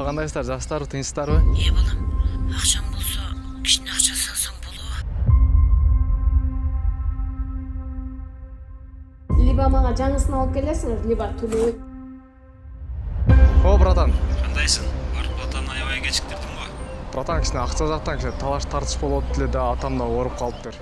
кандайсыздар, жакшысыздарбы, тынчсыздарбы? Балам, акчаң болсо, кичине акча салсаң болобу? Либо мага жаңысын алып келесиңер, либо төлөй. Братан. Кандайсың? Барып атаны аябай кечиктирдиң го. Братан, кичине акча жактан талаш тартыш болуп эле да атам да ооруп калыптыр.